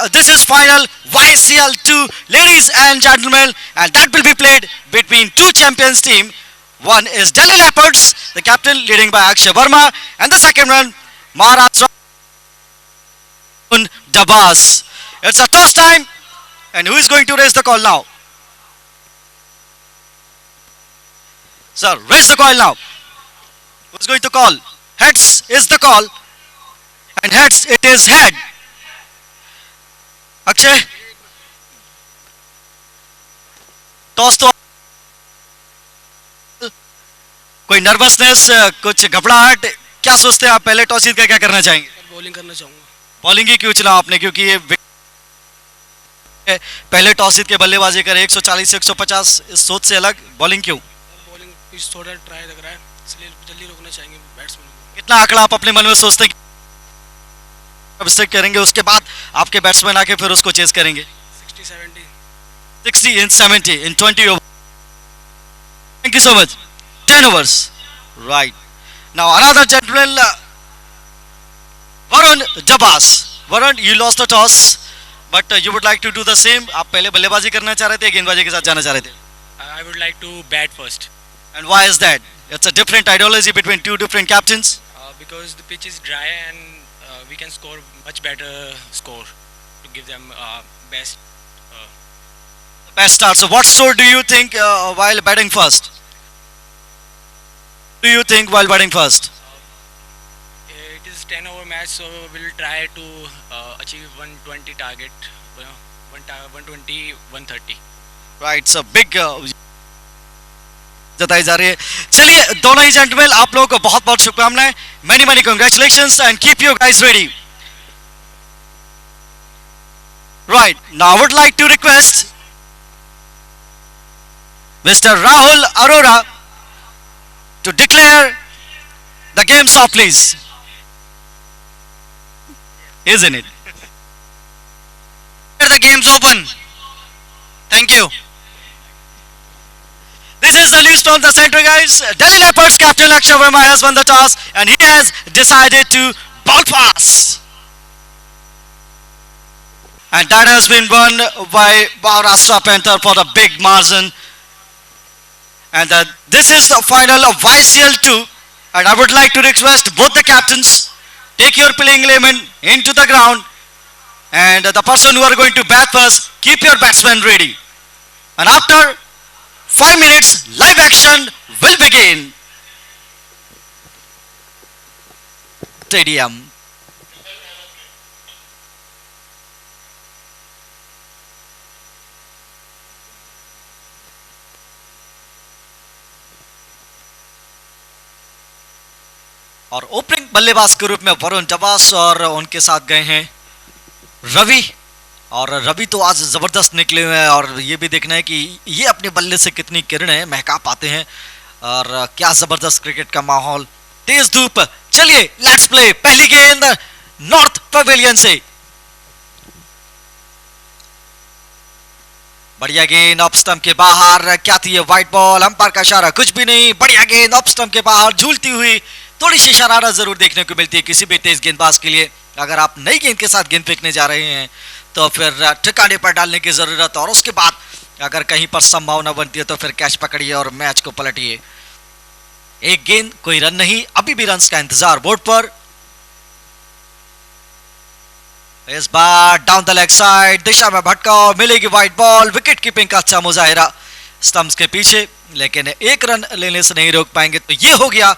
This is final YCL 2, ladies and gentlemen, and that will be played between two champions team. One is Delhi Leopards, the captain leading by Akshay Verma, and the second one, Maharashtra Dabas. It's a toss time, and who is going to raise the call now? Sir, raise the call now. Who's going to call? Heads is the call, and heads it is head. Akshay toss तो कोई nervousness कुछ घबराहट क्या सोचते हैं आप पहले toss जीत कर क्या करना चाहेंगे? बॉलिंग करना चाहूंगा। बॉलिंग ही क्यों चुना आपने? क्योंकि ये पहले टॉस जीत के बल्लेबाजी करे 140 से 150 इस सोच से अलग बॉलिंग क्यों? बॉलिंग पिच थोड़ा ट्राई लग रहा है, इसलिए जल्दी रोकना चाहेंगे बैट्समैन को। कितना आंकड़ा आप अपने मन में सोचते हैं स्ट्राइक करेंगे उसके बाद आपके बैट्समैन आके फिर उसको चेस करेंगे? 60 in 70 in 20 overs. Thank you so much. 10 overs. Right. Now another gentleman, Varun Jabas. Varun, you lost the toss, but you would like to do the same. आप पहले बल्लेबाजी करना चाह रहे थे, गेंदबाजी के साथ जाना चाह रहे थे? I would like to bat first. And why is that? It's a different ideology between two different captains. Because the pitch is dry and we can score much better score to give them best. Best start. So what score do you think while batting first? Do you think while batting first? It is 10 over match, so we'll try to achieve 120 target, 120, 130. Right, so big जताई जा रही है। चलिए दोनों ही gentleman आप लोगों को बहुत बहुत शुभकामनाएं, many many congratulations and keep you guys ready. Right, now I would like to request Mr. Rahul Arora to declare the game stop, please. Isn't it? The game's open. Thank you. This is the list from the center, guys. Delhi Leopards captain Akshay Verma has won the toss and he has decided to bowl pass. And that has been won by Maharashtra Panther for the big margin. And this is the final of YCL 2. And I would like to request both the captains, take your playing 11 into the ground. And the person who are going to bat first, keep your batsman ready. And after 5 minutes, live action will begin. Stadium. और opening बल्लेबाज के रूप में वरुण जबास और उनके साथ गए हैं रवि। और रवि तो आज जबरदस्त निकले हुए हैं और ये भी देखना है कि ये अपने बल्ले से कितनी किरणें महका पाते हैं और क्या जबरदस्त क्रिकेट का माहौल, तेज धूप। चलिए लेट्स प्ले। पहली गेंद नॉर्थ पवेलियन से, बढ़िया गेंद ऑफ स्टंप के बाहर। क्या थी ये व्हाइट बॉल? अंपायर का इशारा कुछ भी नहीं। बढ़िया गेंद ऑफ स्टंप के बाहर झूलती हुई, थोड़ी सी शरारत जरूर देखने को मिलती है किसी भी तेज गेंदबाज के लिए। अगर आप नई गेंद के साथ गेंद फेंकने जा रहे हैं तो फिर ठिकाने पर डालने की जरूरत, और उसके बाद अगर कहीं पर संभावना बनती है तो फिर कैच पकड़िए और मैच को पलटिए। एक गेंद कोई रन नहीं, अभी भी रन का इंतजार बोर्ड पर। इस बार डाउन द लेग साइड दिशा में भटकाव, मिलेगी व्हाइट बॉल। विकेट कीपिंग का अच्छा मुजाहिरा स्टंप्स के पीछे, लेकिन एक रन लेने से नहीं रोक पाएंगे। तो ये हो गया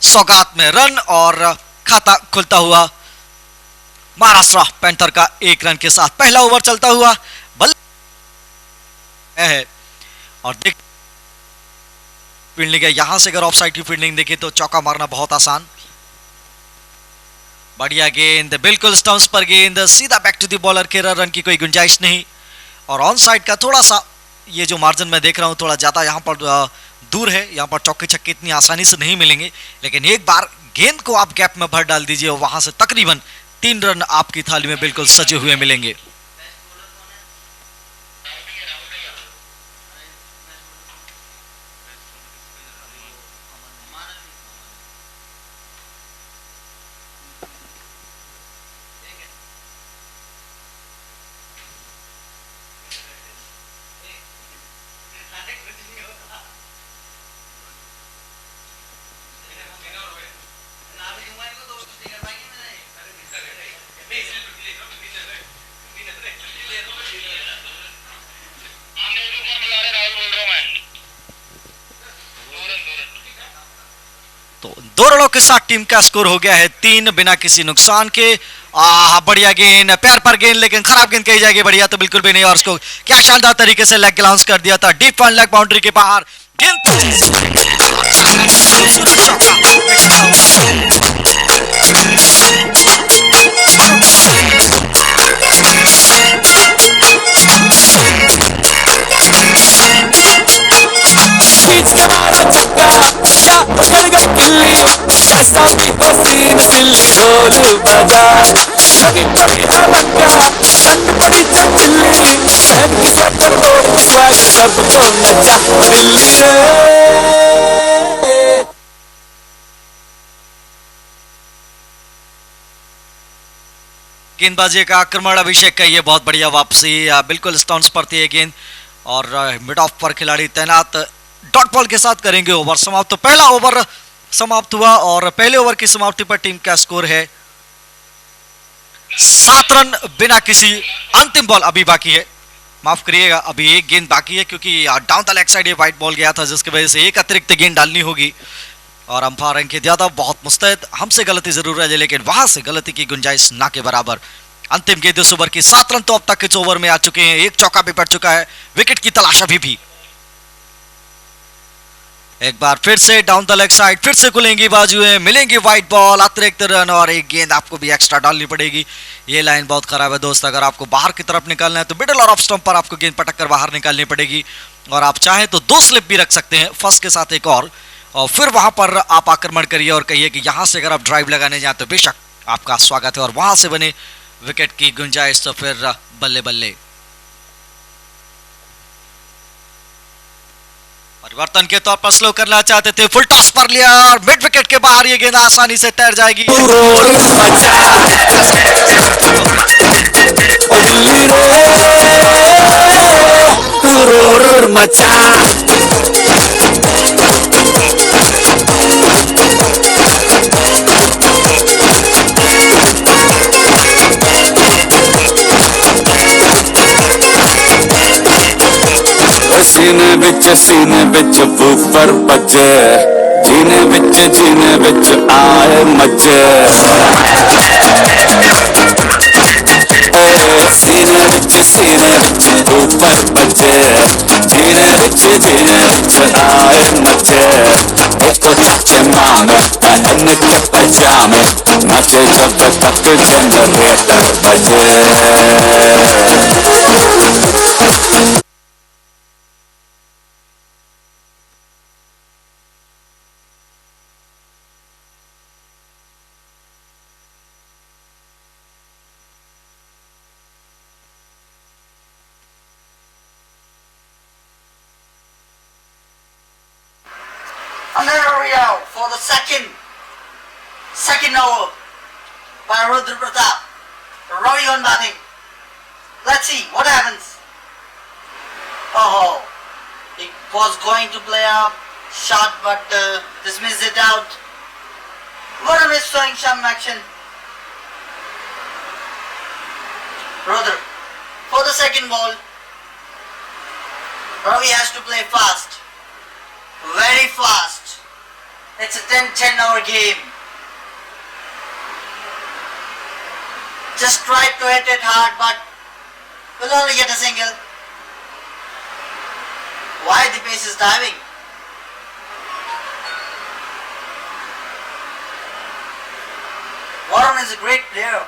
सौगात में रन और खाता खुलता हुआ महाराष्ट्र पैंथर का 1 रन के साथ। पहला ओवर चलता हुआ बल्ले है और देख फील्डिंग है। यहां से अगर ऑफ साइड की फील्डिंग देखें तो चौका मारना बहुत आसान। बढ़िया गेंद, बिल्कुल स्टंप्स पर गेंद, सीधा बैक टू द बॉलर के रन की कोई गुंजाइश नहीं। और ऑन साइड का थोड़ा सा ये जो मार्जिन मैं देख रहा हूं थोड़ा ज्यादा यहां पर दूर है, यहां पर चौके छक्के इतनी आसानी से नहीं मिलेंगे। लेकिन एक बार गेंद को आप गैप में भर डाल दीजिए और वहां से तकरीबन 3 रन आपकी थाली में बिल्कुल सजे हुए मिलेंगे। दो रनों के साथ टीम का स्कोर हो गया है 3 बिना किसी नुकसान के। बढ़िया गेंद, पैर पर गेंद, लेकिन खराब गेंद कही जाएगी। बढ़िया तो बिल्कुल भी नहीं, और उसको क्या शानदार तरीके से लेग ग्लाउंस कर दिया था। डीप वन लेग बाउंड्री के बाहर गेंद खींच के मारा छक्का या कर गई गिल्ली ऐसा भी हो सीन सिल्ली ढोल बजा लगी पड़ी है लक्का लग पड़ी जब चिल्ली बहन की स्वेटर तोड़ स्वैग सबको नचा दिल्ली रे। गेंदबाजी का आक्रमण, अभिषेक का ये बहुत बढ़िया वापसी, बिल्कुल स्टॉन्स पर थी ये गेंद और मिड ऑफ पर खिलाड़ी तैनात डॉट बॉल के साथ करेंगे ओवर समाप्त। तो पहला ओवर समाप्त हुआ और पहले ओवर की समाप्ति पर टीम का स्कोर है 7 रन बिना किसी। अंतिम बॉल अभी बाकी है, माफ करिएगा, अभी एक गेंद बाकी है क्योंकि डाउन द लेग साइड ये व्हाइट बॉल गया था जिसकी वजह से एक अतिरिक्त गेंद डालनी होगी। और अंपायर अंकित यादव बहुत मुस्तैद, हमसे गलती जरूर है लेकिन वहां से गलती की गुंजाइश ना के बराबर। अंतिम गेंद इस ओवर की 7 रन तो अब तक इस ओवर में आ चुके हैं, एक चौका भी पड़ चुका है, विकेट की तलाश अभी भी। एक बार फिर से डाउन द लेग साइड, फिर से खुलेंगी बाजुएं, मिलेंगी व्हाइट बॉल, अतिरिक्त रन और एक गेंद आपको भी एक्स्ट्रा डालनी पड़ेगी। ये लाइन बहुत खराब है दोस्त, अगर आपको बाहर की तरफ निकालना है तो मिडल और ऑफ स्टंप पर आपको गेंद पटक कर बाहर निकालनी पड़ेगी। और आप चाहें तो 2 स्लिप भी रख सकते हैं, फर्स्ट के साथ एक और फिर वहां पर आप आक्रमण करिए और कहिए कि यहां से अगर आप ड्राइव लगाने जाए तो बेशक आपका स्वागत है, और वहां से बने विकेट की गुंजाइश तो फिर बल्ले बल्ले। परिवर्तन के तौर पर स्लो करना चाहते थे, फुल टॉस पर लिया और मिड विकेट के बाहर ये गेंद आसानी से तैर जाएगी। सीने बिच ऊपर बजे जीने बिच आए मजे सीने बिच ऊपर बजे जीने बिच आए मजे एक नाचे मामे पहन के पजामे नाचे जब तक जनरेटर बजे। Another out for the second over by Rudra Pratap. Ravi on batting. Let's see what happens. Oh, he was going to play a shot but dismissed it out. Varun is showing some action. Rudra for the second ball. Ravi has to play fast. Very fast. It's a 10 hour game. Just tried to hit it hard but will only get a single. Why the pace is diving? Varun is a great player.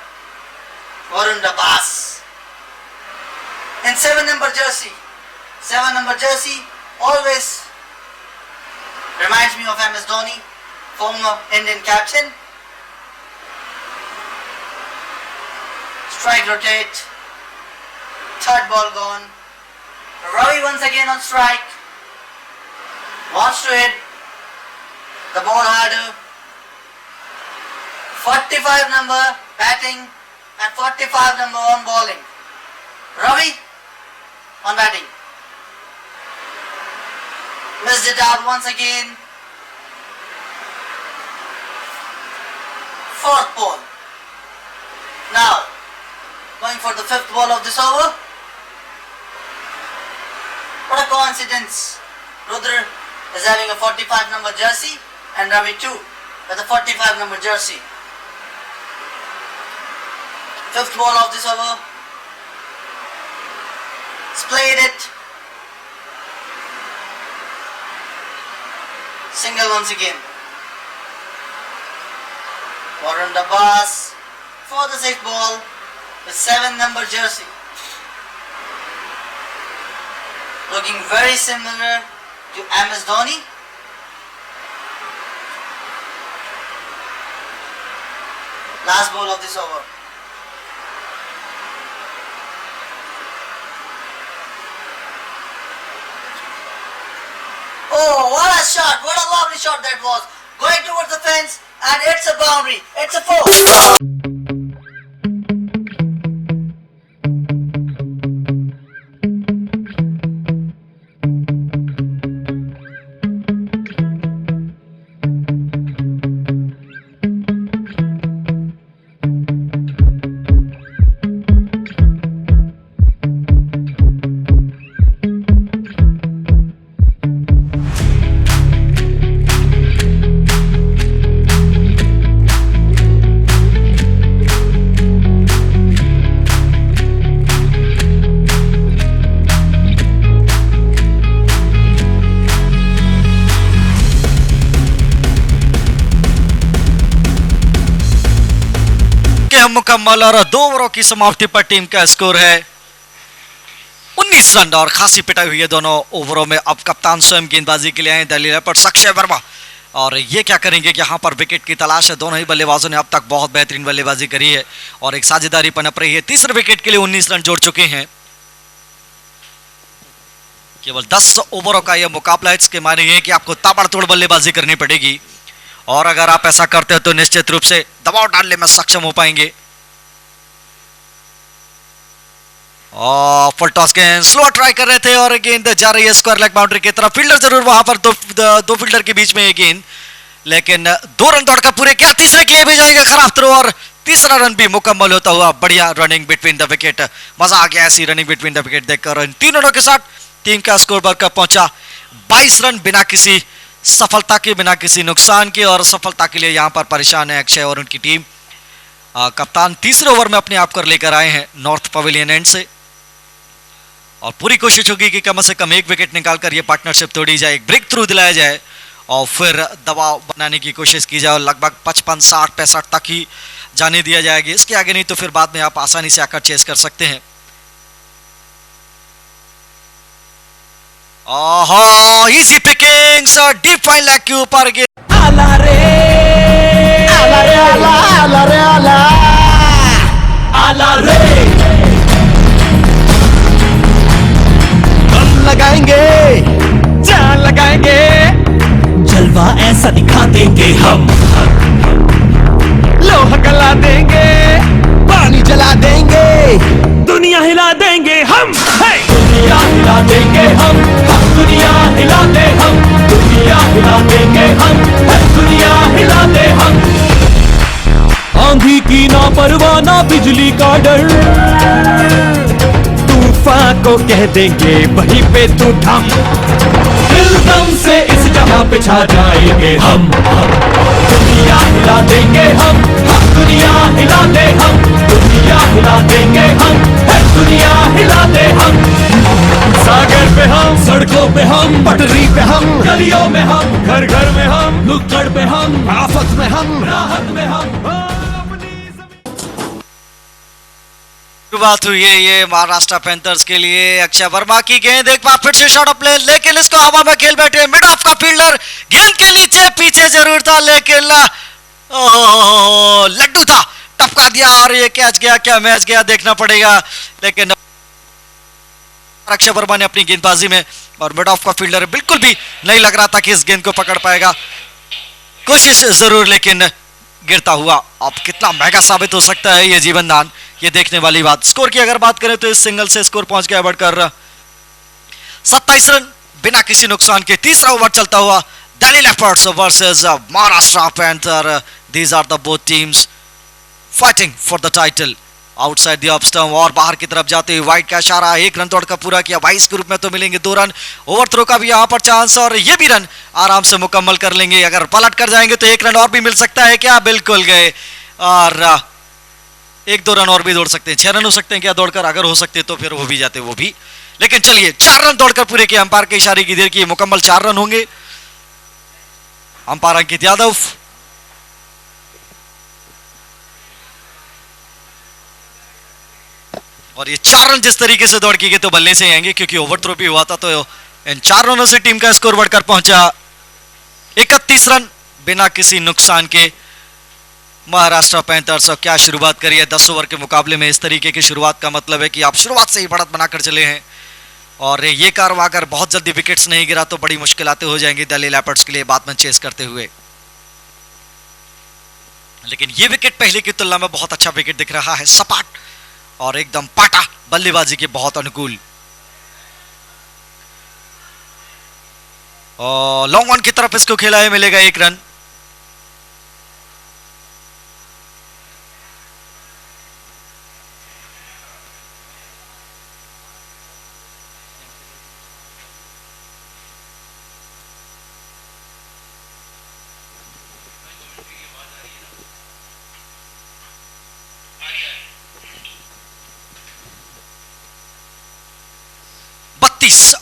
Varun the boss. And 7 number jersey. 7 number jersey always reminds me of MS Dhoni, former Indian captain. Strike rotate. Third ball gone. Ravi once again on strike. Wants to hit the ball harder. 45 number batting and 45 number on bowling. Ravi on batting. Missed it out once again. Fourth ball. Now, going for the fifth ball of this over. What a coincidence. Rudra is having a 45 number jersey and Ravi too. with the 45 number jersey. Fifth ball of this over. Played it. Single once again. Warren Abbas for the sixth ball with 7 number jersey. Looking very similar to MS Dhoni. Last ball of this over. Oh, what a shot! What a lovely shot that was! Going towards the fence, and it's a boundary. It's a 4. मुकम्मल और 2 ओवरों की समाप्ति पर team का score है 19 run और खासी पिटाई हुई है दोनों ओवरों में। अब कप्तान स्वयं गेंदबाजी के लिए आए दिल्ली लेपर्ड्स अक्षय वर्मा, और ये क्या करेंगे कि यहाँ पर विकेट की तलाश है। दोनों ही बल्लेबाजों ने अब तक बहुत बेहतरीन बल्लेबाजी करी है और एक साझेदारी पनप रही है। तीसरे विकेट के लिए 19 रन जोड़ चुके हैं। केवल 10 ओवरों का यह मुकाबला है, इसके माने ये कि आपको ताबड़तोड़ बल्लेबाजी करनी पड़ेगी, और अगर आप ऐसा करते हो तो निश्चित रूप से दबाव डालने में सक्षम हो पाएंगे। फुल टॉस गेंद स्लो ट्राई कर रहे थे और गेंद जा रही है स्क्वायर लेग बाउंड्री की तरफ। फील्डर जरूर वहां पर दो फील्डर के बीच में ये गेंद, लेकिन 2 रन दौड़कर पूरे किया। तीसरे के लिए भी जाएगा खराब थ्रो और तीसरा रन भी मुकम्मल होता हुआ। बढ़िया रनिंग बिटवीन द विकेट, मजा आ गया ऐसी रनिंग बिटवीन द विकेट देखकर। इन 3 रनों के साथ टीम का स्कोर बढ़कर पहुंचा 22 रन बिना किसी सफलता के, बिना किसी नुकसान के, और सफलता के लिए यहां पर परेशान है अक्षय और उनकी टीम। कप्तान तीसरे ओवर में अपने आप कर लेकर आए हैं नॉर्थ पवेलियन एंड से, और पूरी कोशिश होगी कि कम से कम 1 विकेट निकालकर यह पार्टनरशिप तोड़ी जाए, एक ब्रेक थ्रू दिलाया जाए और फिर दबाव बनाने की कोशिश की जाए। लगभग 55, 60, 65 तक ही जाने दिया जाएगी, इसके आगे नहीं तो फिर बाद में आप आसानी से आकर चेस कर सकते हैं। Easy Pickings, deep fine leg के ऊपर आला रे आला रे आला आला रे आला आला रे, हम लगाएंगे जान लगाएंगे, जलवा ऐसा दिखा देंगे हम, लोहा गला देंगे, पानी जला देंगे, दुनिया हिला देंगे हम, दुनिया हिला देंगे हम, दुनिया हिला दे हम, दुनिया हिला देंगे हम, दुनिया हिला दे हम। आंधी की ना परवाह ना बिजली का डर, तूफान को कह देंगे वहीं पे तू थम, दिल दम से इस जहां पे छा जाएंगे हम, दुनिया हिला देंगे हम, दुनिया हिला दे हम, दुनिया हिला देंगे हम, दुनिया हिला दे हम। सागर पे हम, सड़कों पे हम, पटरी पे हम, गलियों में हम, घर घर में हम, नुक्कड़ पे हम, आफत में हम, राहत में हम। बात हुई है ये महाराष्ट्र पैंथर्स के लिए। अक्षय वर्मा की गेंद, एक बार फिर से शॉट प्ले, लेकिन इसको हवा में खेल बैठे मिड ऑफ का फील्डर। गेंद के नीचे पीछे जरूर था, लेकिन लड्डू था, टपका दिया और ये कैच गया। क्या मैच गया देखना पड़ेगा, लेकिन अक्षय वर्मा ने अपनी गेंदबाजी में, और मिड ऑफ का फील्डर बिल्कुल भी नहीं लग रहा था कि इस गेंद को पकड़ पाएगा। कोशिश जरूर, लेकिन गिरता हुआ। अब कितना महंगा साबित हो सकता है ये जीवन दान, ये देखने वाली बात। स्कोर की अगर बात करें तो इस सिंगल से स्कोर पहुंच गया बढ़कर 27 रन बिना किसी नुकसान के। तीसरा ओवर चलता हुआ Delhi leopards versus Maharashtra panther. These are the both teams fighting for the title. Outside the off stump और बाहर की तरफ जाते हुए वाइड का इशारा, 1 रन तोड़कर पूरा किया। 22 के रूप में तो मिलेंगे 2 रन। ओवर थ्रो का भी यहाँ पर चांस और ये भी रन आराम से मुकम्मल कर लेंगे। अगर पलट कर जाएंगे तो 1 रन और भी मिल सकता है क्या? बिल्कुल गए और 1-2 रन और भी दौड़ सकते हैं। 6 रन हो सकते हैं क्या दौड़कर? अगर हो सकते तो फिर वो भी जाते वो भी, लेकिन चलिए 4 रन दौड़कर पूरे किए। अंपायर के इशारे की देर की मुकम्मल 4 रन होंगे। अंपायर अंकित यादव और ये 4 रन जिस तरीके से दौड़ के गए तो बल्ले से आएंगे, क्योंकि ओवर थ्रो भी हुआ था। तो इन 4 रनों से टीम का स्कोर बढ़कर पहुंचा 31 रन बिना किसी नुकसान के। महाराष्ट्र पैंथर्स क्या शुरुआत करी है 10 ओवर के मुकाबले में। इस तरीके की शुरुआत का मतलब है कि आप शुरुआत से ही बढ़त बनाकर चले हैं और ये कारवा अगर बहुत जल्दी विकेट्स नहीं गिरा तो बड़ी मुश्किलातें हो जाएंगी दिल्ली लेपर्ड्स के लिए बैट्समैन चेस करते हुए। लेकिन ये विकेट पहले की तुलना में बहुत अच्छा विकेट दिख रहा है, सपाट और एकदम पाटा, बल्लेबाजी के बहुत अनुकूल। और लॉन्ग ऑन की तरफ इसको खेला है, मिलेगा 1 रन।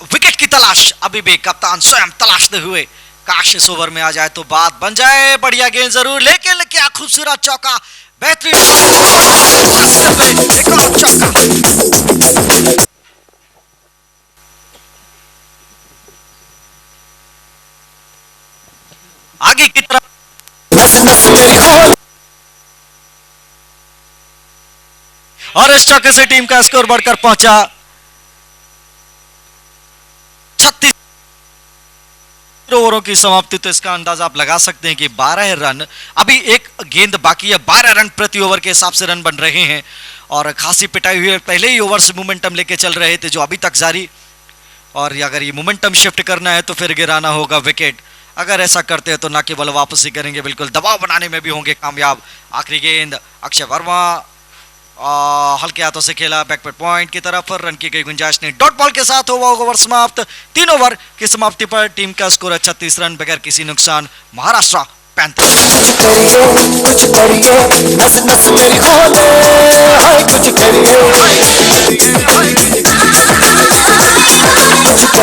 विकेट की तलाश अभी भी कप्तान स्वयं तलाशते हुए। काश इस ओवर में आ जाए तो बात बन जाए। बढ़िया गेंद जरूर, लेकिन क्या खूबसूरत चौका, बेहतरीन एक और चौका। आगे की तरफ और इस चौके से टीम का स्कोर बढ़कर पहुंचा 36 ओवरों की समाप्ति। तो इसका अंदाजा आप लगा सकते हैं कि 12 रन, अभी एक गेंद बाकी है। 12 रन प्रति ओवर के हिसाब से रन बन रहे हैं और खासी पिटाई हुई है। पहले ही ओवर से मोमेंटम लेके चल रहे थे जो अभी तक जारी, और अगर ये मोमेंटम शिफ्ट करना है तो फिर गिराना होगा विकेट। अगर ऐसा करते हैं तो ना केवल वापसी करेंगे, बिल्कुल दबाव बनाने में भी होंगे कामयाब। आखिरी गेंद अक्षय वर्मा हल्के हाथों से खेला बैकवर्ड पॉइंट की तरफ, रन की गई गुंजाइश नहीं। डॉट बॉल के साथ हुआ ओवर समाप्त। 3 ओवर की समाप्ति पर टीम का स्कोर है 36 रन बगैर किसी नुकसान। महाराष्ट्र पैंथर्स कुछ करिए नस नस मेरी खोले, हाय कुछ करिए।